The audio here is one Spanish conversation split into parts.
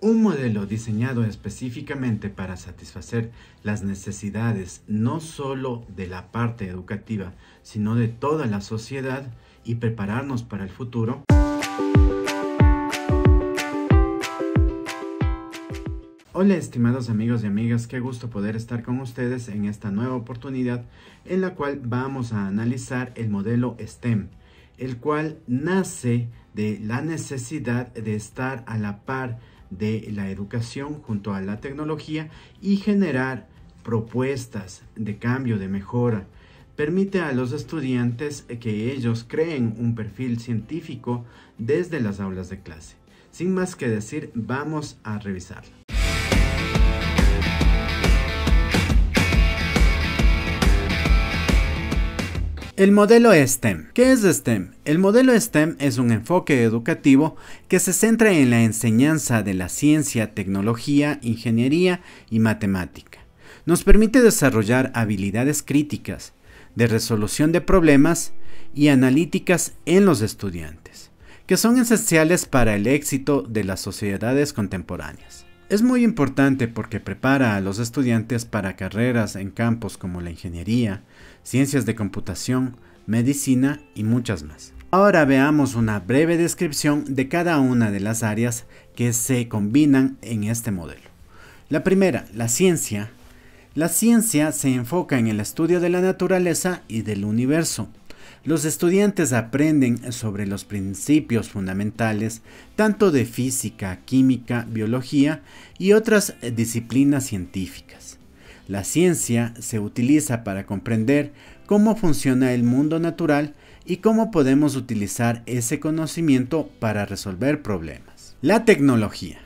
Un modelo diseñado específicamente para satisfacer las necesidades no solo de la parte educativa, sino de toda la sociedad y prepararnos para el futuro. Hola estimados amigos y amigas, qué gusto poder estar con ustedes en esta nueva oportunidad en la cual vamos a analizar el modelo STEM, el cual nace de la necesidad de estar a la par de la educación junto a la tecnología y generar propuestas de cambio, de mejora. Permite a los estudiantes que ellos creen un perfil científico desde las aulas de clase. Sin más que decir, vamos a revisarlo. El modelo STEM. ¿Qué es STEM? El modelo STEM es un enfoque educativo que se centra en la enseñanza de la ciencia, tecnología, ingeniería y matemática. Nos permite desarrollar habilidades críticas, de resolución de problemas y analíticas en los estudiantes, que son esenciales para el éxito de las sociedades contemporáneas. Es muy importante porque prepara a los estudiantes para carreras en campos como la ingeniería, ciencias de computación, medicina y muchas más. Ahora veamos una breve descripción de cada una de las áreas que se combinan en este modelo. La primera, la ciencia. La ciencia se enfoca en el estudio de la naturaleza y del universo. Los estudiantes aprenden sobre los principios fundamentales tanto de física, química, biología y otras disciplinas científicas. La ciencia se utiliza para comprender cómo funciona el mundo natural y cómo podemos utilizar ese conocimiento para resolver problemas. La tecnología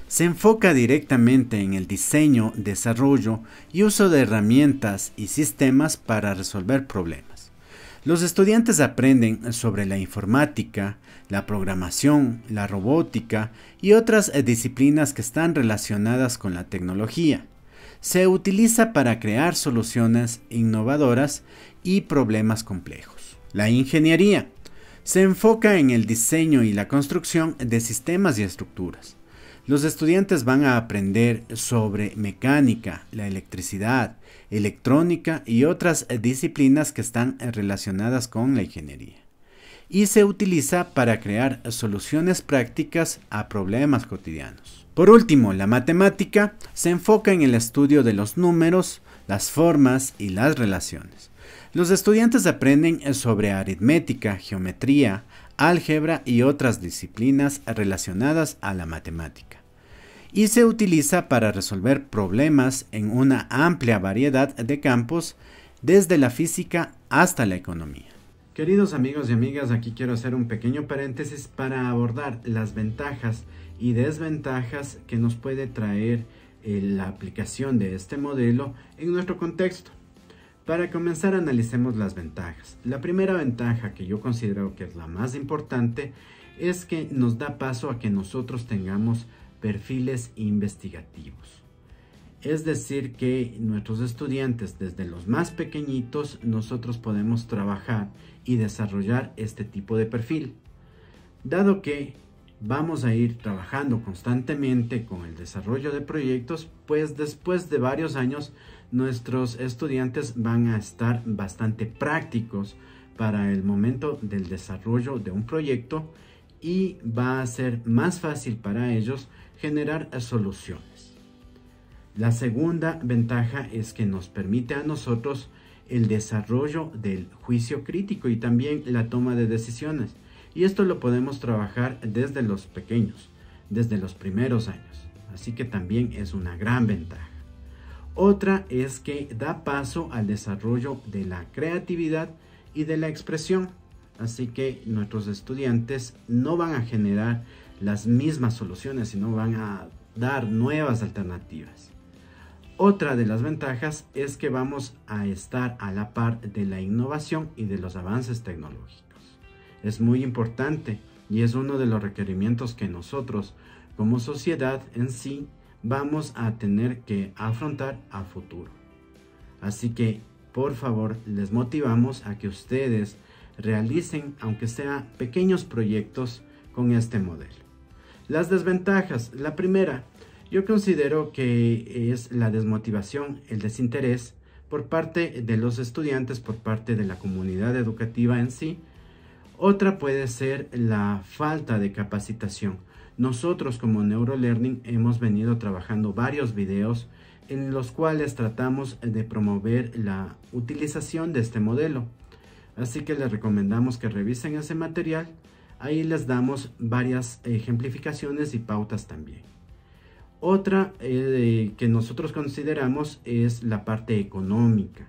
se enfoca directamente en el diseño, desarrollo y uso de herramientas y sistemas para resolver problemas. Los estudiantes aprenden sobre la informática, la programación, la robótica y otras disciplinas que están relacionadas con la tecnología. Se utiliza para crear soluciones innovadoras y problemas complejos. La ingeniería se enfoca en el diseño y la construcción de sistemas y estructuras. Los estudiantes van a aprender sobre mecánica, la electricidad, electrónica y otras disciplinas que están relacionadas con la ingeniería. Y se utiliza para crear soluciones prácticas a problemas cotidianos. Por último, la matemática se enfoca en el estudio de los números, las formas y las relaciones. Los estudiantes aprenden sobre aritmética, geometría, álgebra y otras disciplinas relacionadas a la matemática. Y se utiliza para resolver problemas en una amplia variedad de campos, desde la física hasta la economía. Queridos amigos y amigas, aquí quiero hacer un pequeño paréntesis para abordar las ventajas y desventajas que nos puede traer la aplicación de este modelo en nuestro contexto. Para comenzar, analicemos las ventajas. La primera ventaja, que yo considero que es la más importante, es que nos da paso a que nosotros tengamos perfiles investigativos. Es decir, que nuestros estudiantes, desde los más pequeñitos, nosotros podemos trabajar y desarrollar este tipo de perfil. Dado que vamos a ir trabajando constantemente con el desarrollo de proyectos, pues después de varios años nuestros estudiantes van a estar bastante prácticos para el momento del desarrollo de un proyecto y va a ser más fácil para ellos generar soluciones. La segunda ventaja es que nos permite a nosotros el desarrollo del juicio crítico y también la toma de decisiones. Y esto lo podemos trabajar desde los pequeños, desde los primeros años. Así que también es una gran ventaja. Otra es que da paso al desarrollo de la creatividad y de la expresión. Así que nuestros estudiantes no van a generar las mismas soluciones, sino van a dar nuevas alternativas. Otra de las ventajas es que vamos a estar a la par de la innovación y de los avances tecnológicos. Es muy importante y es uno de los requerimientos que nosotros como sociedad en sí vamos a tener que afrontar a futuro. Así que por favor les motivamos a que ustedes realicen aunque sea pequeños proyectos con este modelo. Las desventajas. La primera, yo considero que es la desmotivación, el desinterés por parte de los estudiantes, por parte de la comunidad educativa en sí. Otra puede ser la falta de capacitación. Nosotros como NeuroLearning hemos venido trabajando varios videos en los cuales tratamos de promover la utilización de este modelo. Así que les recomendamos que revisen ese material. Ahí les damos varias ejemplificaciones y pautas también. Otra que nosotros consideramos es la parte económica.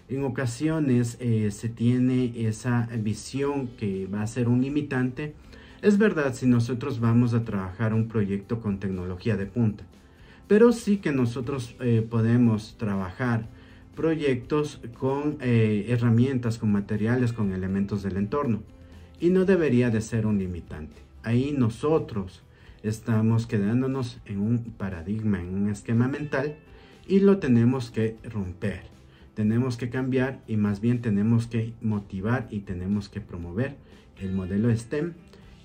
En ocasiones se tiene esa visión que va a ser un limitante. Es verdad si nosotros vamos a trabajar un proyecto con tecnología de punta, pero sí que nosotros podemos trabajar proyectos con herramientas, con materiales, con elementos del entorno, y no debería de ser un limitante. Ahí nosotros estamos quedándonos en un paradigma, en un esquema mental, y lo tenemos que romper. Tenemos que cambiar y más bien tenemos que motivar y tenemos que promover el modelo STEM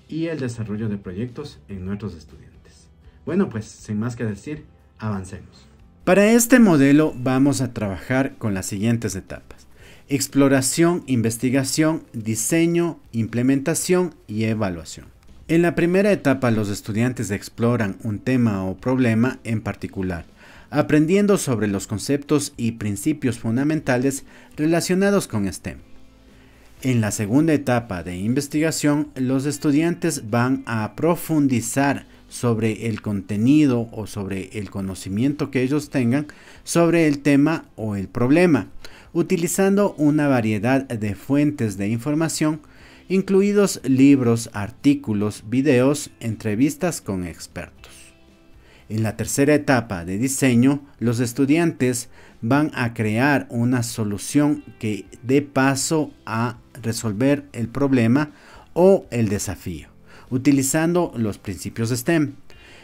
y el desarrollo de proyectos en nuestros estudiantes. Bueno, pues sin más que decir, avancemos. Para este modelo vamos a trabajar con las siguientes etapas: exploración, investigación, diseño, implementación y evaluación. En la primera etapa los estudiantes exploran un tema o problema en particular, aprendiendo sobre los conceptos y principios fundamentales relacionados con STEM. En la segunda etapa de investigación, los estudiantes van a profundizar sobre el contenido o sobre el conocimiento que ellos tengan sobre el tema o el problema, utilizando una variedad de fuentes de información, incluidos libros, artículos, videos, entrevistas con expertos. En la tercera etapa de diseño, los estudiantes van a crear una solución que dé paso a resolver el problema o el desafío, utilizando los principios STEM.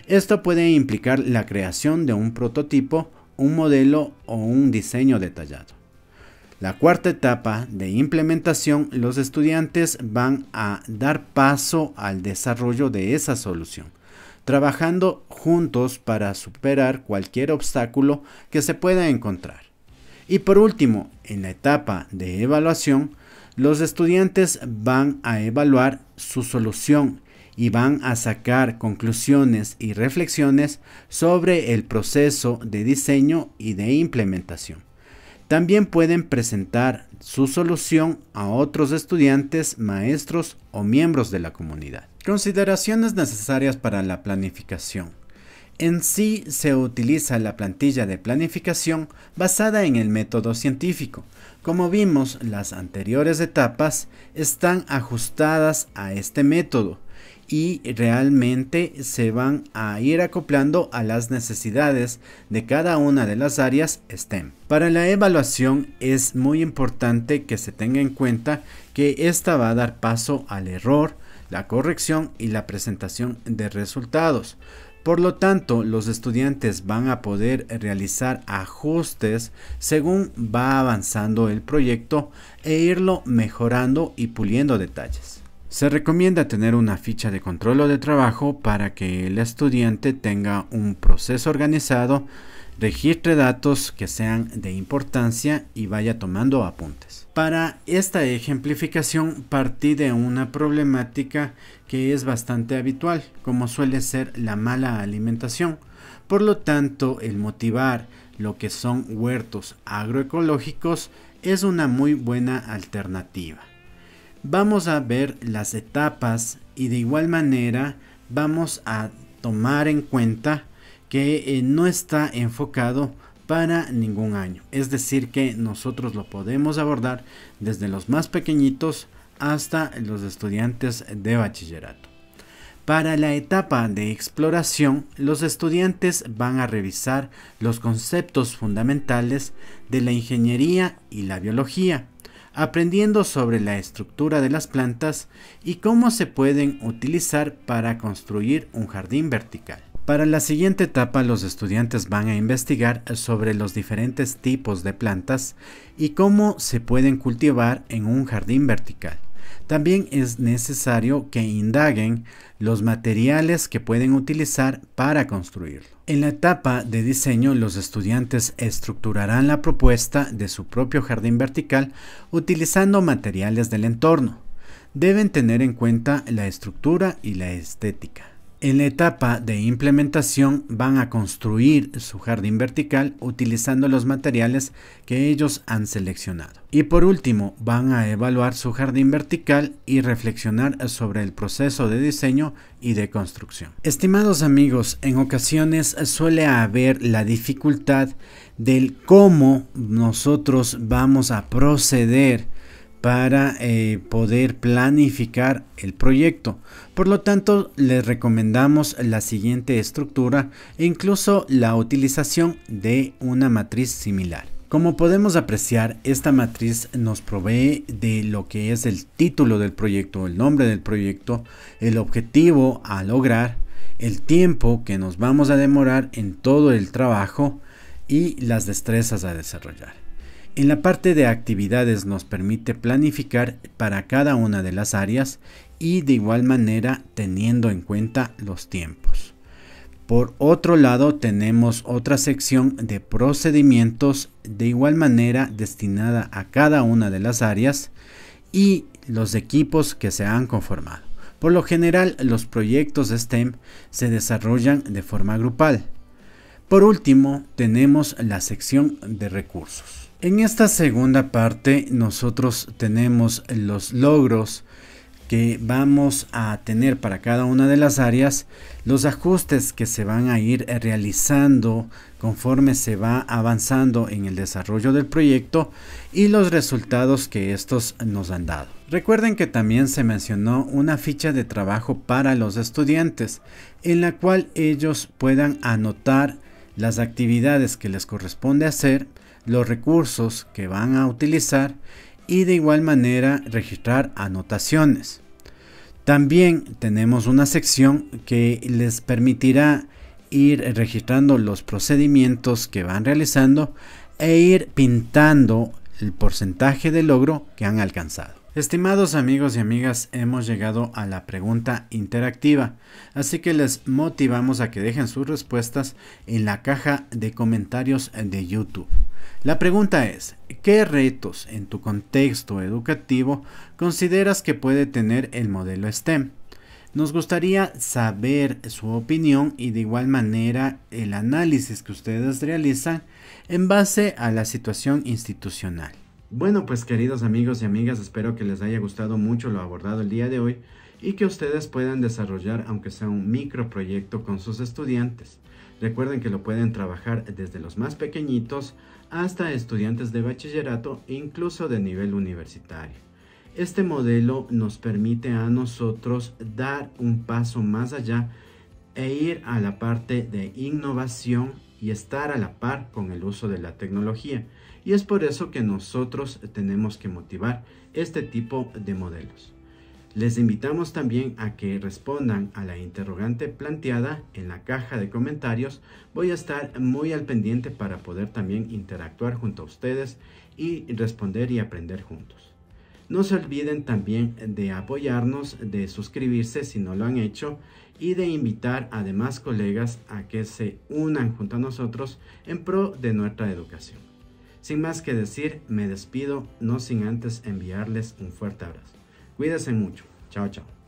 Esto puede implicar la creación de un prototipo, un modelo o un diseño detallado. La cuarta etapa de implementación, los estudiantes van a dar paso al desarrollo de esa solución, trabajando juntos para superar cualquier obstáculo que se pueda encontrar. Y por último, en la etapa de evaluación, los estudiantes van a evaluar su solución y van a sacar conclusiones y reflexiones sobre el proceso de diseño y de implementación. También pueden presentar su solución a otros estudiantes, maestros o miembros de la comunidad. Consideraciones necesarias para la planificación. En sí se utiliza la plantilla de planificación basada en el método científico. Como vimos, las anteriores etapas están ajustadas a este método y realmente se van a ir acoplando a las necesidades de cada una de las áreas STEM. Para la evaluación es muy importante que se tenga en cuenta que esta va a dar paso al error, la corrección y la presentación de resultados. Por lo tanto, los estudiantes van a poder realizar ajustes según va avanzando el proyecto e irlo mejorando y puliendo detalles. Se recomienda tener una ficha de control o de trabajo para que el estudiante tenga un proceso organizado, registre datos que sean de importancia y vaya tomando apuntes. Para esta ejemplificación partí de una problemática que es bastante habitual, como suele ser la mala alimentación. Por lo tanto, el motivar lo que son huertos agroecológicos es una muy buena alternativa. Vamos a ver las etapas y de igual manera vamos a tomar en cuenta que no está enfocado para ningún año. Es decir que nosotros lo podemos abordar desde los más pequeñitos hasta los estudiantes de bachillerato. Para la etapa de exploración, los estudiantes van a revisar los conceptos fundamentales de la ingeniería y la biología, aprendiendo sobre la estructura de las plantas y cómo se pueden utilizar para construir un jardín vertical. Para la siguiente etapa, los estudiantes van a investigar sobre los diferentes tipos de plantas y cómo se pueden cultivar en un jardín vertical. También es necesario que indaguen los materiales que pueden utilizar para construirlo. En la etapa de diseño, los estudiantes estructurarán la propuesta de su propio jardín vertical utilizando materiales del entorno. Deben tener en cuenta la estructura y la estética. En la etapa de implementación van a construir su jardín vertical utilizando los materiales que ellos han seleccionado. Y por último, van a evaluar su jardín vertical y reflexionar sobre el proceso de diseño y de construcción. Estimados amigos, en ocasiones suele haber la dificultad del cómo nosotros vamos a proceder para poder planificar el proyecto. Por lo tanto, les recomendamos la siguiente estructura e incluso la utilización de una matriz similar. Como podemos apreciar, esta matriz nos provee de lo que es el título del proyecto, el nombre del proyecto, el objetivo a lograr, el tiempo que nos vamos a demorar en todo el trabajo y las destrezas a desarrollar. En la parte de actividades nos permite planificar para cada una de las áreas y de igual manera teniendo en cuenta los tiempos. Por otro lado, tenemos otra sección de procedimientos de igual manera destinada a cada una de las áreas y los equipos que se han conformado. Por lo general, los proyectos STEM se desarrollan de forma grupal. Por último, tenemos la sección de recursos. En esta segunda parte nosotros tenemos los logros que vamos a tener para cada una de las áreas, los ajustes que se van a ir realizando conforme se va avanzando en el desarrollo del proyecto y los resultados que estos nos han dado. Recuerden que también se mencionó una ficha de trabajo para los estudiantes en la cual ellos puedan anotar las actividades que les corresponde hacer, los recursos que van a utilizar y de igual manera registrar anotaciones. También tenemos una sección que les permitirá ir registrando los procedimientos que van realizando e ir pintando el porcentaje de logro que han alcanzado. Estimados amigos y amigas, hemos llegado a la pregunta interactiva, así que les motivamos a que dejen sus respuestas en la caja de comentarios de YouTube. La pregunta es, ¿qué retos en tu contexto educativo consideras que puede tener el modelo STEM? Nos gustaría saber su opinión y de igual manera el análisis que ustedes realizan en base a la situación institucional. Bueno, pues queridos amigos y amigas, espero que les haya gustado mucho lo abordado el día de hoy y que ustedes puedan desarrollar aunque sea un microproyecto con sus estudiantes. Recuerden que lo pueden trabajar desde los más pequeñitos hasta estudiantes de bachillerato e incluso de nivel universitario. Este modelo nos permite a nosotros dar un paso más allá e ir a la parte de innovación y estar a la par con el uso de la tecnología. Y es por eso que nosotros tenemos que motivar este tipo de modelos. Les invitamos también a que respondan a la interrogante planteada en la caja de comentarios. Voy a estar muy al pendiente para poder también interactuar junto a ustedes y responder y aprender juntos. No se olviden también de apoyarnos, de suscribirse si no lo han hecho y de invitar a demás colegas a que se unan junto a nosotros en pro de nuestra educación. Sin más que decir, me despido, no sin antes enviarles un fuerte abrazo. Cuídense mucho. Chao, chao.